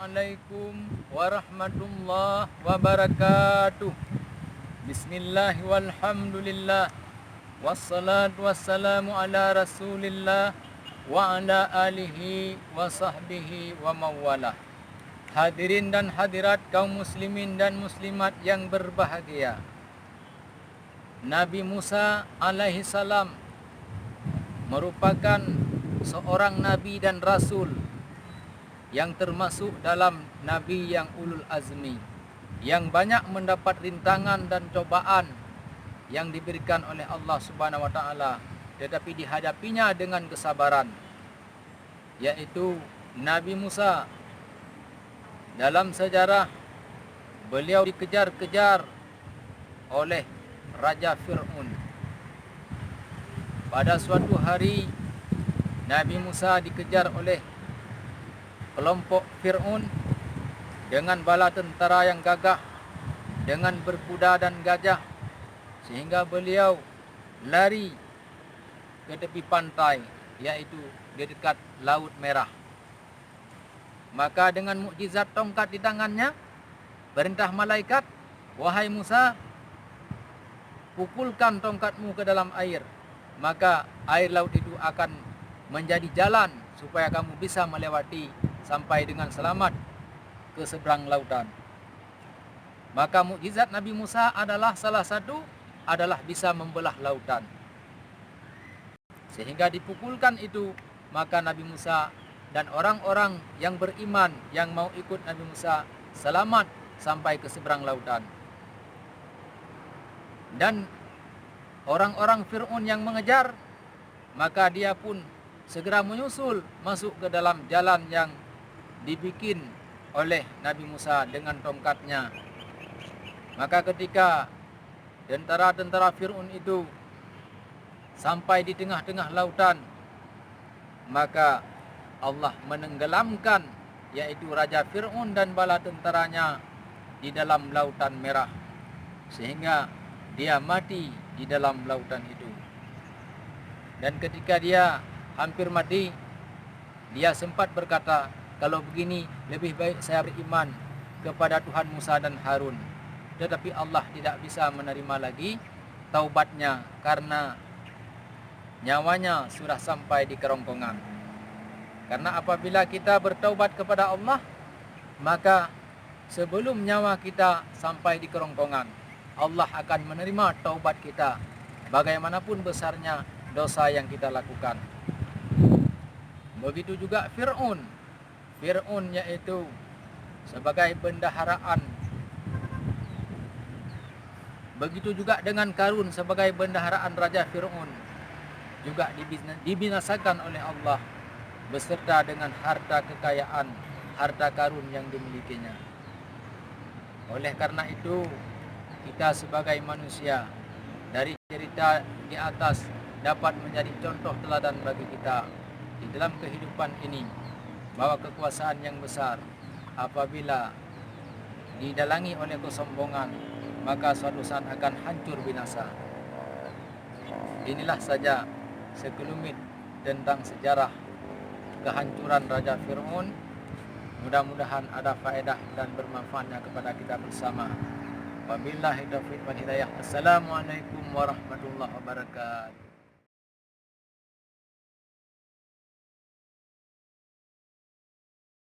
Assalamualaikum warahmatullahi wabarakatuh. Bismillah walhamdulillah. Wassalatu wassalamu ala rasulillah wa ala alihi wa sahbihi wa mawalah. Hadirin dan hadirat kaum muslimin dan muslimat yang berbahagia. Nabi Musa alaihi salam merupakan seorang nabi dan rasul yang termasuk dalam nabi yang ulul azmi, yang banyak mendapat rintangan dan cobaan yang diberikan oleh Allah Subhanahu wa taala, tetapi dihadapinya dengan kesabaran. Yaitu Nabi Musa. Dalam sejarah beliau dikejar-kejar oleh Raja Fir'aun. Pada suatu hari Nabi Musa dikejar oleh kelompok Fir'aun dengan bala tentara yang gagah, dengan berkuda dan gajah, sehingga beliau lari ke tepi pantai, yaitu di dekat Laut Merah. Maka dengan mukjizat tongkat di tangannya, perintah malaikat, "Wahai Musa, pukulkan tongkatmu ke dalam air, maka air laut itu akan menjadi jalan supaya kamu bisa melewati sampai dengan selamat ke seberang lautan." Maka mukjizat Nabi Musa adalah salah satu adalah bisa membelah lautan. Sehingga dipukulkan itu, maka Nabi Musa dan orang-orang yang beriman yang mau ikut Nabi Musa selamat sampai ke seberang lautan. Dan orang-orang Fir'aun yang mengejar, maka dia pun segera menyusul masuk ke dalam jalan yang dibikin oleh Nabi Musa dengan tongkatnya. Maka ketika tentara-tentara Fir'aun itu sampai di tengah-tengah lautan, maka Allah menenggelamkan yaitu Raja Fir'aun dan bala tentaranya di dalam Lautan Merah, sehingga dia mati di dalam lautan itu. Dan ketika dia hampir mati, dia sempat berkata, "Kalau begini lebih baik saya beriman kepada Tuhan Musa dan Harun." Tetapi Allah tidak bisa menerima lagi taubatnya karena nyawanya sudah sampai di kerongkongan. Karena apabila kita bertaubat kepada Allah, maka sebelum nyawa kita sampai di kerongkongan, Allah akan menerima taubat kita, bagaimanapun besarnya dosa yang kita lakukan. Begitu juga Fir'aun. Fir'aun yaitu sebagai bendaharaan. Begitu juga dengan Qarun sebagai bendaharaan Raja Fir'aun, juga dibinasakan oleh Allah beserta dengan harta kekayaan, harta karun yang dimilikinya. Oleh karena itu, kita sebagai manusia dari cerita di atas dapat menjadi contoh teladan bagi kita di dalam kehidupan ini, bahwa kekuasaan yang besar apabila didalangi oleh kesombongan, maka suatu saat akan hancur binasa. Inilah saja sekelumit tentang sejarah kehancuran Raja Fir'aun. Mudah-mudahan ada faedah dan bermanfaatnya kepada kita bersama. Wabillahi taufiq wal hidayah. Assalamualaikum warahmatullahi wabarakatuh.